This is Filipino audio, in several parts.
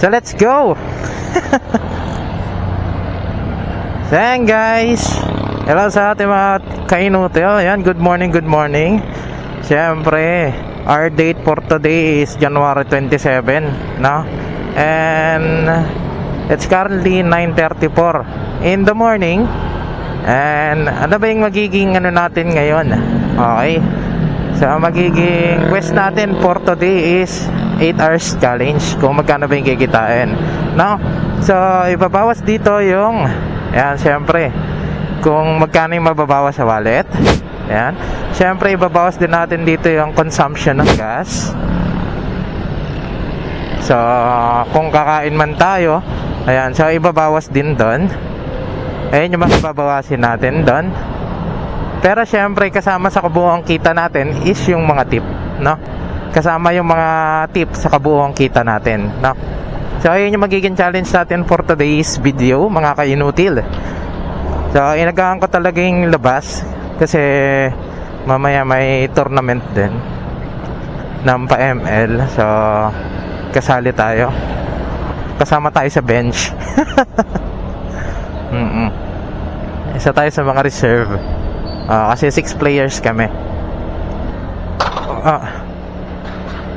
So let's go. So yan guys, hello sa ating mga kainutil. Ayan, good morning, good morning. Siyempre, our date for today is January 27, no? And it's currently 9:34 in the morning. And ano ba yung magiging ano natin ngayon? Okay, so magiging quest natin for today is 8 hours challenge, kung magkano ba yung kikitain, no? So ibabawas dito yung ayan, syempre kung magkano yung mababawas sa wallet. Ayan, syempre ibabawas din natin dito yung consumption ng gas. So kung kakain man tayo, ayan, so ibabawas din doon. Ayan yung mababawasin natin doon. Pero syempre kasama sa kabuuang kita natin is yung mga tip, no? Kasama yung mga tip sa kabuuang kita natin, no? So ayun yung magiging challenge natin for today's video, mga kainutil. So inagahan ko talaga yung labas kasi mamaya may tournament din ng pa-ML. So kasali tayo, kasama tayo sa bench. Isa tayo sa mga reserve, kasi 6 players kami.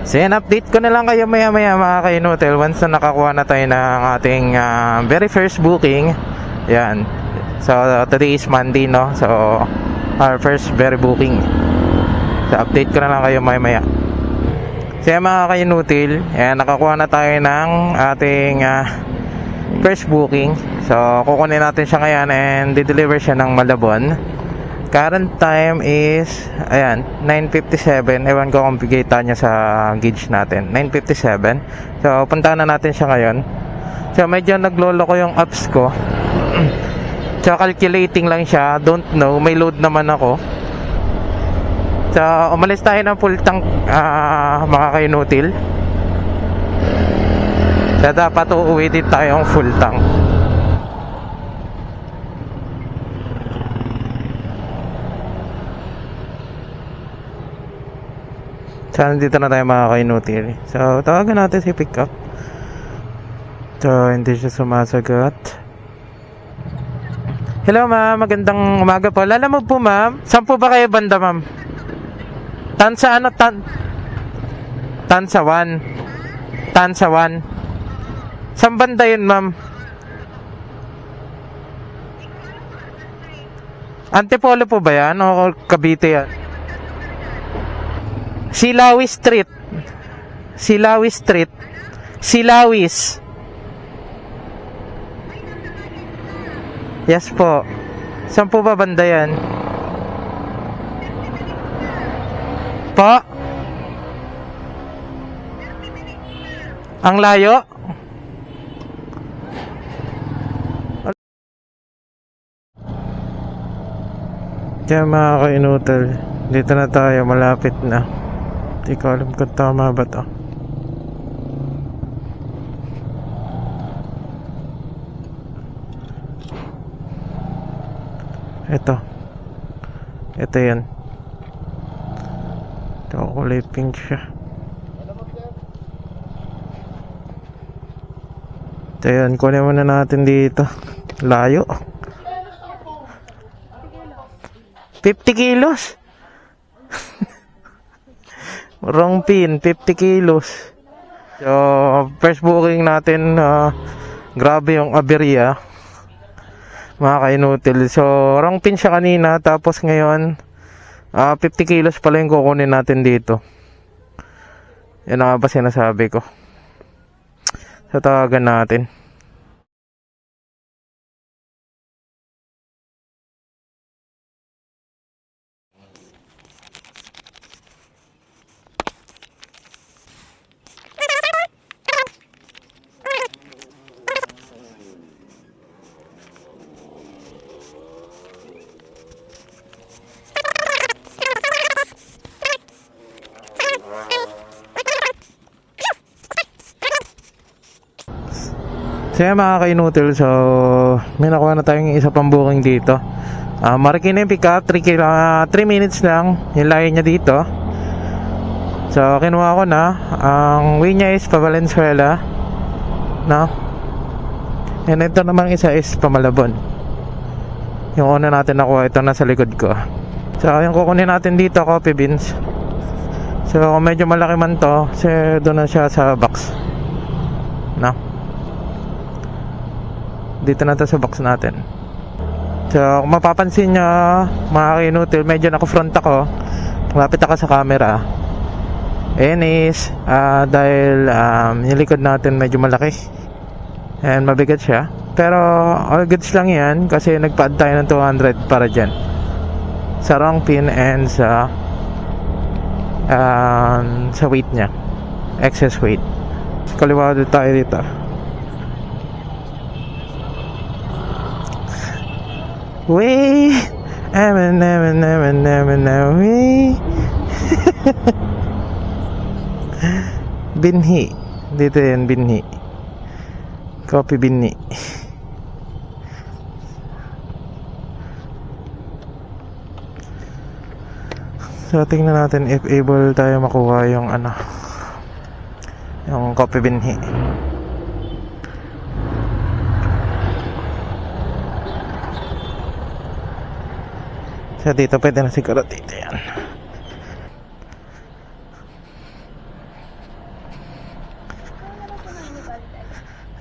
So yan, update ko na lang kayo maya mga kainutil once na nakakuha na tayo ng ating very first booking. Yan, so today is Monday, no? So our first very booking. So update ko na lang kayo maya. So yan mga kainutil, yan, nakakuha na tayo ng ating first booking. So kukunin natin siya ngayon and di-deliver siya ng Malabon. Current time is ayan, 9:57. Ewan ko kung bigay niya sa gauge natin, 9:57. So puntahan na natin siya ngayon. So medyo naglolo ko yung apps ko. So calculating lang siya, don't know, may load naman ako. So umalis tayo ng full tank, mga kainutil. So dapat uuwi din tayong full tank. So nandito na tayo mga kainutil. So tawagan natin si pick up. So hindi siya sumasagot. Hello ma'am, magandang umaga po. Lalamove po ma'am. Saan po ba kayo banda ma'am? Tansa ano? Tansa 1. Tansa 1. Saan banda yun ma'am? Antipolo po ba yan? O Cavite yan? Silawis Street. Silawis Street. Silawis. Yes po. Saan po ba banda yan? Po? Ang layo? Kaya mga kainutal, dito na tayo, malapit na. Hindi ko alam kung tama ba to. Ito yan. Ito, kulay pink siya. Ito yan, kunin muna natin dito. Layo. 50 kilos. Wrong pin, 50 kilos. So first booking natin, grabe yung aberya, mga kainutil. So wrong pin siya kanina, tapos ngayon 50 kilos pala yung kukunin natin dito. Yan na nga ba sinasabi ko. So tawagan natin. So yan mga kainutil, so may nakuha na tayong isa pang booking dito. Marikina yung pick up, 3 minutes lang yung layo niya dito. So kinuha ko na. Ang way niya is pa Valenzuela. No? And ito namang isa is Pamalabon. Yung una natin nakuha, ito nasa likod ko. So yung kukunin natin dito, coffee beans. So kung medyo malaki man to, doon na siya sa box. No? Dito na to sa box natin. So kung mapapansin nyo, mga ka-inutil, medyo naka-front ako. Malapit ako sa camera. Ayan is dahil yung likod natin medyo malaki and mabigat siya. Pero all goods lang yan kasi nagpa-add tayo ng 200 para dyan sa wrong pin and sa weight nya, excess weight. Kaliwa dito tayo dito. Way way binhi dito yan, binhi, coffee binhi. So tingnan natin if able tayo makuha yung yung coffee binhi. So dito pwede na siguro dito yan.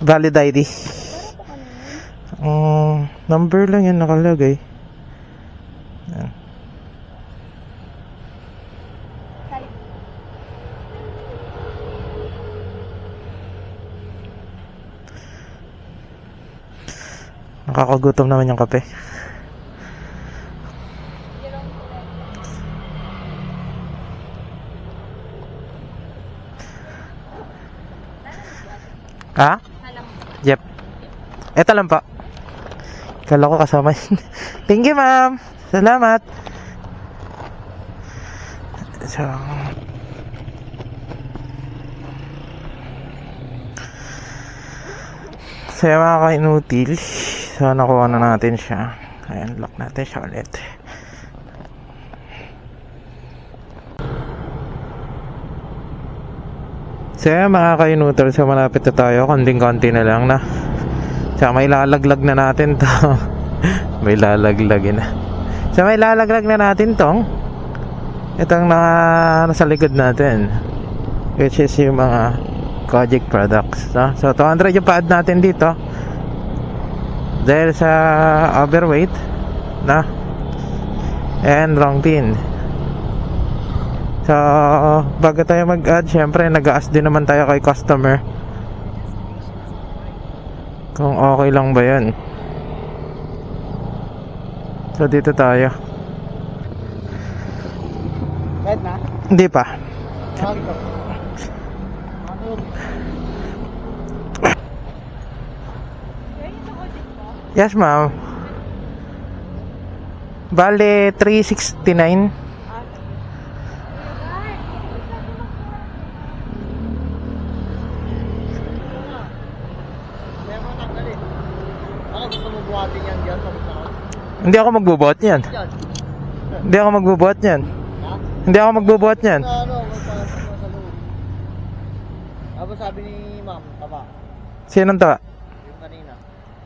Valid ID. Number lang yan nakalagay. Yan. Nakakagutom naman yung kape. Ha? Yep. Eto lang pa. Kala ko kasama yun. Thank you, ma'am. Salamat. So, mga ka-inutil. So, nakuha na natin siya. Ayan, lock natin siya ulit. So, mga ka-inutil. So, malapit na tayo. Konting-konti na lang na. So, may lalaglag na natin to. May lalaglag na. So, may lalaglag na natin tong itong nasa likod natin, which is yung mga Kojic products, no? So 200 yung pa-add natin dito dahil sa overweight, no? And wrong pin. So bago tayo mag-add, syempre nag-a-ask din naman tayo kay customer kung okay lang ba yan. So dito tayo. Red na? Hindi pa. Yes, ma'am. Bale, 369. Hindi ako magbubuhat niyan. Hindi ako magbubuhat niyan. Hindi ako magbubuhat niyan. Ano sabi ni ma'am, taba? Sinong tawa? Yung kanina.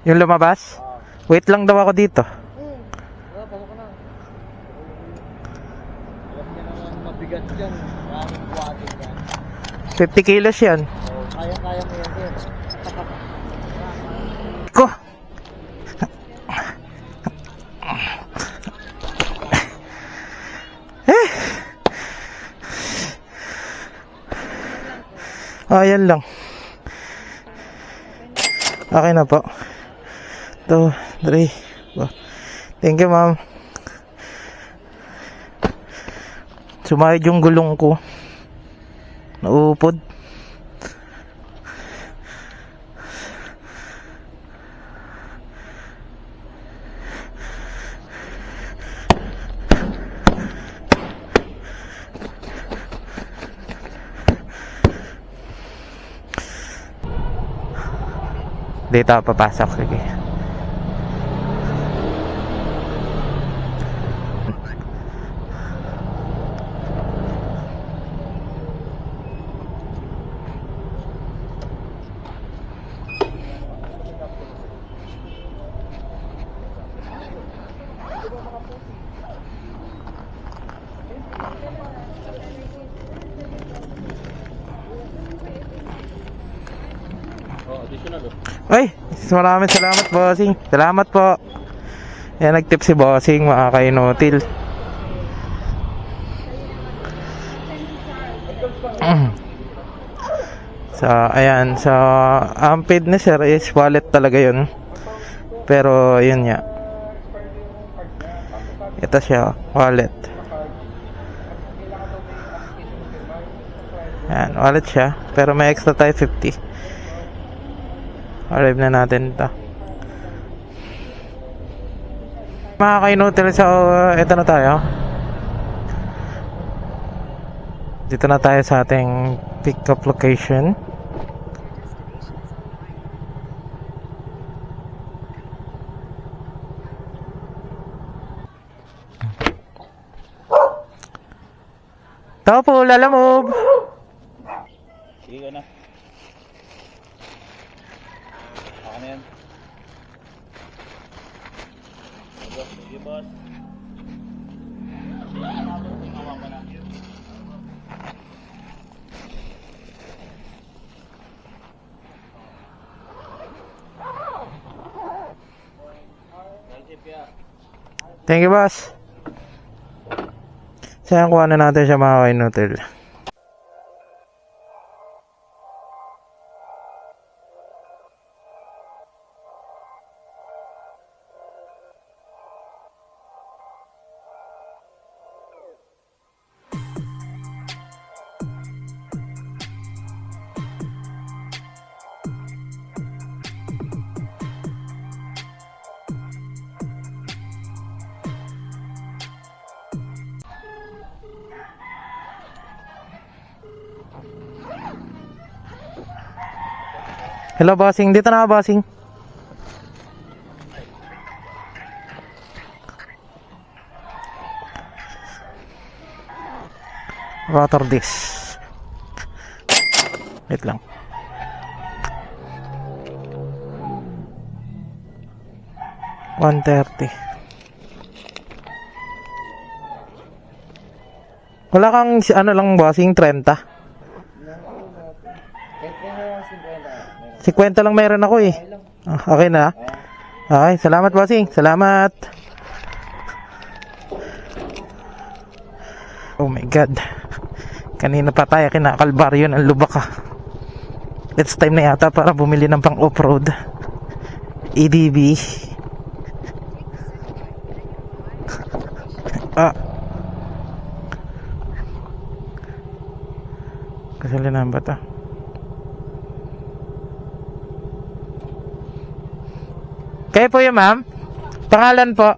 Yung lumabas? Wait lang daw ako dito. Wala, pasok ka na. Alam niya naman mabigat dyan. Maraming buhatin yan. 50 kilos yan. So, kaya-kaya mo yan, sir. Ko! Ayan lang. Okay na po. 2, 3, 4. Thank you, ma'am. Sumahid yung gulong ko. Naupod. Dito ako papasok. Sige. additional Ay, maraming salamat, bossing. Salamat po. Yan, nag-tip si bossing, mga kainutil. So, ayan. So, ang paid ni sir is wallet talaga yun. Pero, yun nga. Ito siya, wallet. Ayan, wallet siya. Pero may extra tayo 50. Arrive na natin ito. Mga kainutil, so ito na tayo. Dito na tayo sa ating pick up location. Tao po, lalamove. sige ka na ako na yan sige boss Thank you, boss. Saan kuha na natin siya, mga kainutil. Hello, bossing. Dito na ako, bossing. Rotor disc. Wait lang. $130. Wala kang ano lang, bossing, 30. 50 lang meron ako eh. Okay na. Okay, salamat, bossing. Salamat. Oh my god. Kanina pa tayo kinakalbaryo ng lubak ah. It's time na yata para bumili ng pang off-road. EDB. Kasalinan ba ito? Kayo po yun, ma'am? Pangalan po?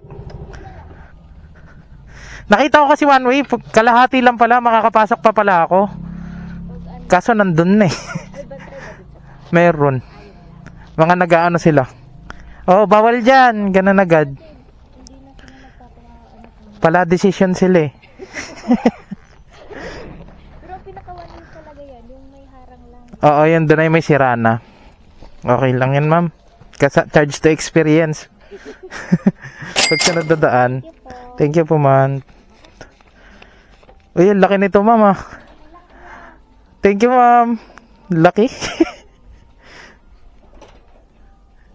Nakita ko kasi one way, kalahati lang pala, makakapasok pa pala ako. Kaso nandun na eh. Meron. Mga nag-aano sila. Oh, bawal dyan. Ganun agad. Pala decision sila eh. Pero pinakawalan talaga yan, yung may harang lang. Oo, yun doon ay may sirana. Okay lang yan, ma'am. Charge to experience. Pag sunod na daan. Thank you po, man. Uy, ang laki nito, ma'am. Thank you, ma'am. Laki.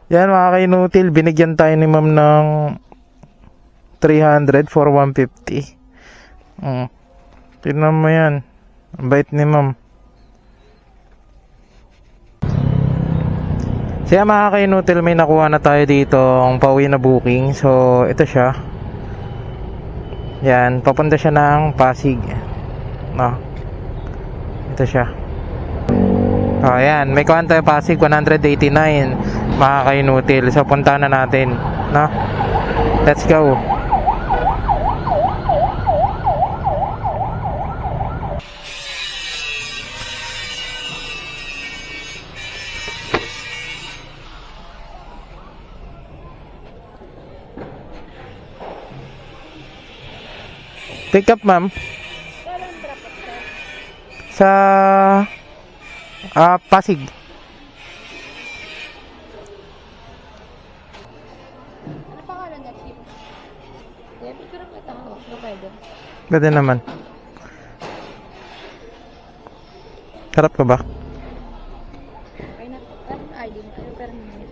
Yan, mga kainutil. Binigyan tayo ni ma'am ng 300 for 150. Tignan mo yan. Ang bait ni ma'am. Kaya mga kainutil, may nakuha na tayo dito ang pauwi na booking. So, ito siya. Yan, papunta siya ng Pasig. No. Ito siya. Oh, yan. May kuhan tayo Pasig, 189. Mga kainutil. So, punta na natin. No. Let's go. Pick up, ma'am. Kailan drop off, sir? Sa Pasig. Ano pangalan na chip? Kaya picture kita ko. Ano pwede? Pwede naman. Sarap ka ba? Ay, Okay na po. Pero ID na. Pero minute.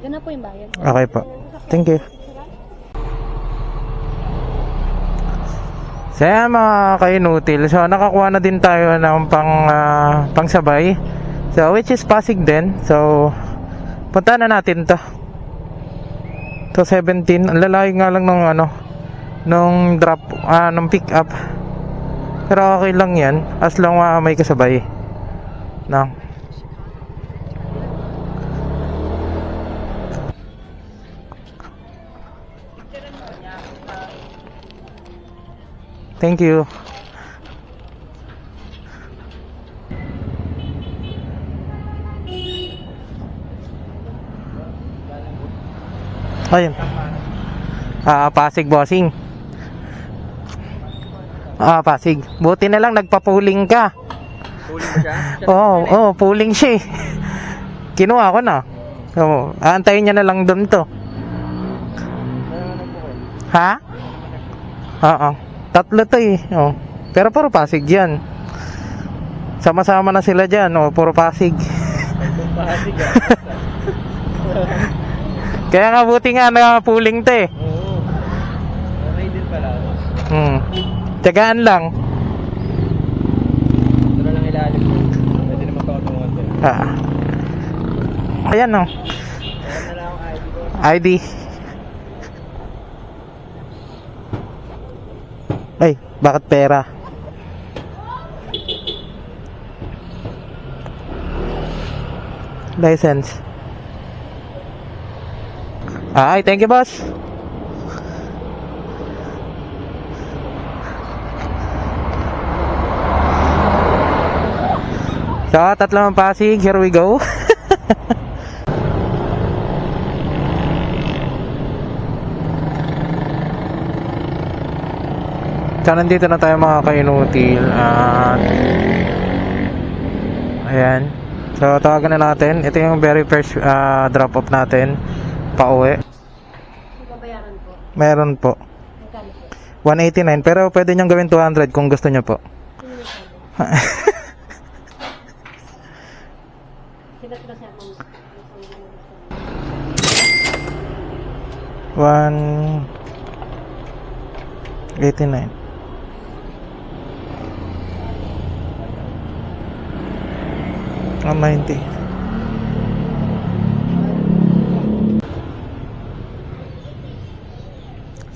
Yan na po yung bayad. Okay po. Thank you. So yan mga kainutil. So nakakuha na din tayo ng pangsabay. So which is Pasig din. So punta na natin to. To 17. Ang lalayo nga lang nung nung drop, nung pick up. Pero okay lang yan. As long may kasabay. No. Thank you. Ayun. Pasig bossing. Pasig. Buti na lang nagpa-pooling ka. Huli mo siya? Oo, pooling siya. Kinuha ko na. So, aantayin niya na lang doon to. Ha? Oo. Tatlo to eh. Oh. Pero puro Pasig yan. Sama-sama na sila dyan. Oh, puro Pasig. Pasig ah. Kaya nga buti nga na-pooling to eh. Oo. Okay din pala. Tiyagaan lang. Ito na lang ilalim mo. Pwede naman pakatungan din. Ayan oh. Ayan na lang ang ID ko. ID. Ay, bakit pera? License. Ay, thank you boss. So, tatlong Pasig, here we go. So, nandito na tayo mga kainutil. Ayan. So, tawagan na natin. Ito yung very first drop off natin. Pauwi. Babayaran po. Meron po. Magkano po? 189. Pero pwede niyong gawin 200 kung gusto niyo po. Sila sila siya kung 189. 190.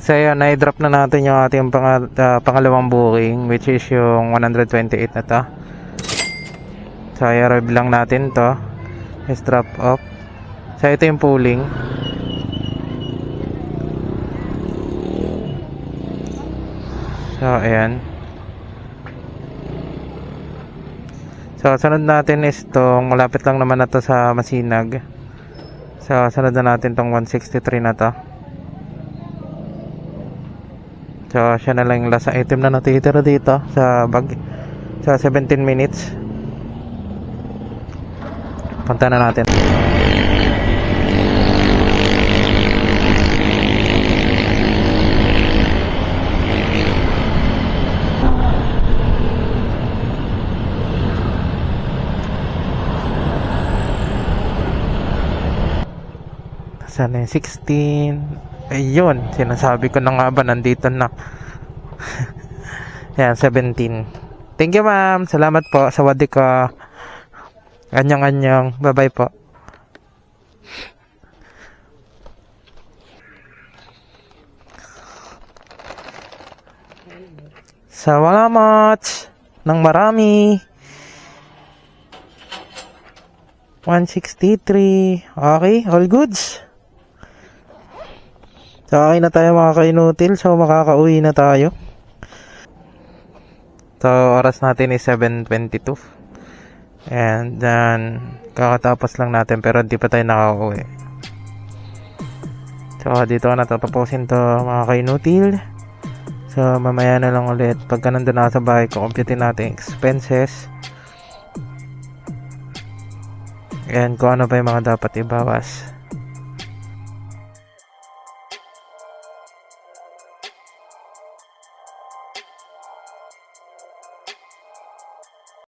So yun, na-drop na natin yung ating pangalawang booking, which is yung 128 na to. So i-arrive lang natin to. Is drop off. So ito yung pooling. So ayan. So sunod natin is tong malapit lang naman na to sa Masinag. So sunod na natin tong 163 na to. So siya na lang yung last item na natitira dito sa bag. Sa 17 minutes. Punta na natin. Sana yung 16. Ayun, sinasabi ko na nga ba, nandito na. Yan, 17. Thank you ma'am, salamat po sa wadi ko. Anyang, bye bye po. Salamat ng marami. 163. Okay, all goods. So, okay na tayo mga kainutil. So, makakauwi na tayo. So, oras natin is 7:22. And then, kakatapos lang natin pero hindi pa tayo nakakauwi. So, dito na tatapusin to mga kainutil. So, mamaya na lang ulit. Pagka nandun na sa bahay, kukumputin natin expenses. And kung ano pa yung mga dapat ibawas.